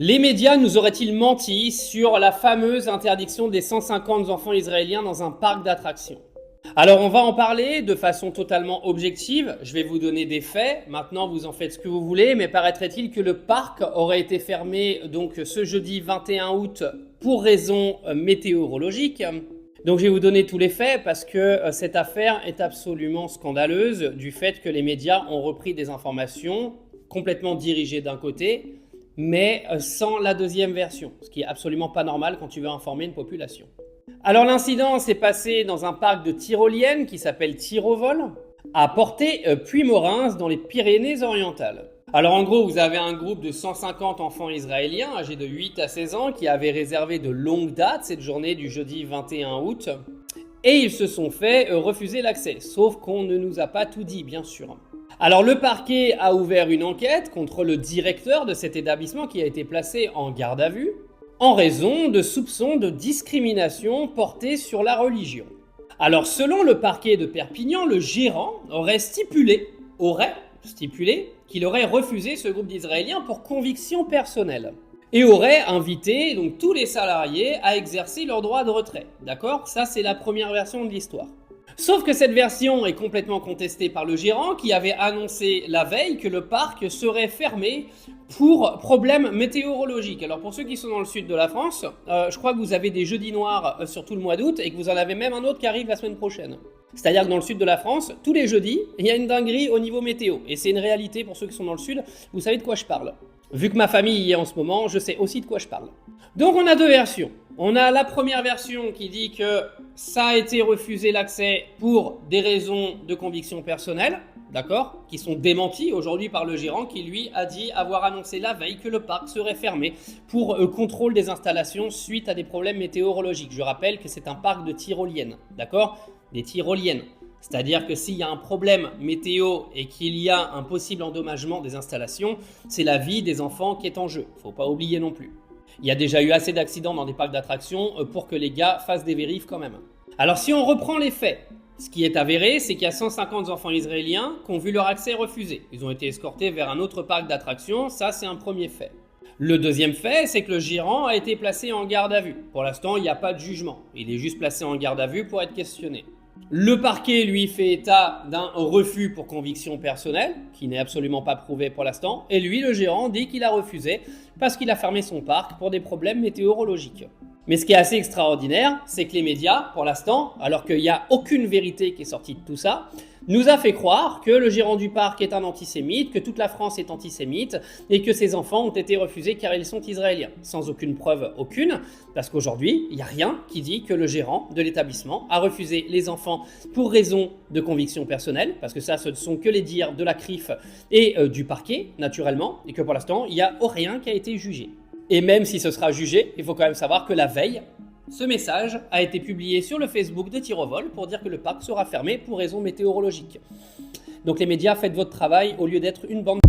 Les médias nous auraient-ils menti sur la fameuse interdiction des 150 enfants israéliens dans un parc d'attractions? Alors on va en parler de façon totalement objective, je vais vous donner des faits, maintenant vous en faites ce que vous voulez, mais paraîtrait-il que le parc aurait été fermé donc ce jeudi 21 août pour raison météorologique. Donc je vais vous donner tous les faits parce que cette affaire est absolument scandaleuse du fait que les médias ont repris des informations complètement dirigées d'un côté, mais sans la deuxième version, ce qui est absolument pas normal quand tu veux informer une population. Alors l'incident s'est passé dans un parc de tyroliennes qui s'appelle Tyrovol, à Portet-Puymorens dans les Pyrénées-Orientales. Alors en gros, vous avez un groupe de 150 enfants israéliens âgés de 8 à 16 ans qui avaient réservé de longue date cette journée du jeudi 21 août et ils se sont fait refuser l'accès, sauf qu'on ne nous a pas tout dit bien sûr. Alors le parquet a ouvert une enquête contre le directeur de cet établissement qui a été placé en garde à vue en raison de soupçons de discrimination portés sur la religion. Alors selon le parquet de Perpignan, le gérant aurait stipulé qu'il aurait refusé ce groupe d'Israéliens pour conviction personnelle et aurait invité donc tous les salariés à exercer leur droit de retrait. D'accord ? Ça c'est la première version de l'histoire. Sauf que cette version est complètement contestée par le gérant qui avait annoncé la veille que le parc serait fermé pour problème météorologique. Alors pour ceux qui sont dans le sud de la France, je crois que vous avez des jeudis noirs sur tout le mois d'août et que vous en avez même un autre qui arrive la semaine prochaine. C'est-à-dire que dans le sud de la France, tous les jeudis, il y a une dinguerie au niveau météo. Et c'est une réalité pour ceux qui sont dans le sud, vous savez de quoi je parle. Vu que ma famille y est en ce moment, je sais aussi de quoi je parle. Donc on a deux versions. On a la première version qui dit que ça a été refusé l'accès pour des raisons de conviction personnelle, d'accord, qui sont démenties aujourd'hui par le gérant qui lui a dit avoir annoncé la veille que le parc serait fermé pour contrôle des installations suite à des problèmes météorologiques. Je rappelle que c'est un parc de tyroliennes, d'accord, des tyroliennes. C'est-à-dire que s'il y a un problème météo et qu'il y a un possible endommagement des installations, c'est la vie des enfants qui est en jeu. Faut pas oublier non plus. Il y a déjà eu assez d'accidents dans des parcs d'attractions pour que les gars fassent des vérifs quand même. Alors si on reprend les faits, ce qui est avéré, c'est qu'il y a 150 enfants israéliens qui ont vu leur accès refusé. Ils ont été escortés vers un autre parc d'attractions, ça c'est un premier fait. Le deuxième fait, c'est que le gérant a été placé en garde à vue. Pour l'instant, il n'y a pas de jugement. Il est juste placé en garde à vue pour être questionné. Le parquet, lui, fait état d'un refus pour conviction personnelle, qui n'est absolument pas prouvé pour l'instant, et lui, le gérant, dit qu'il a refusé parce qu'il a fermé son parc pour des problèmes météorologiques. Mais ce qui est assez extraordinaire, c'est que les médias, pour l'instant, alors qu'il n'y a aucune vérité qui est sortie de tout ça, nous a fait croire que le gérant du parc est un antisémite, que toute la France est antisémite et que ses enfants ont été refusés car ils sont israéliens. Sans aucune preuve aucune, parce qu'aujourd'hui, il n'y a rien qui dit que le gérant de l'établissement a refusé les enfants pour raison de conviction personnelle, parce que ça, ce ne sont que les dires de la CRIF et du parquet, naturellement, et que pour l'instant, il n'y a rien qui a été jugé. Et même si ce sera jugé, il faut quand même savoir que la veille, ce message a été publié sur le Facebook de Tyrovol pour dire que le parc sera fermé pour raison météorologique. Donc les médias, faites votre travail au lieu d'être une bande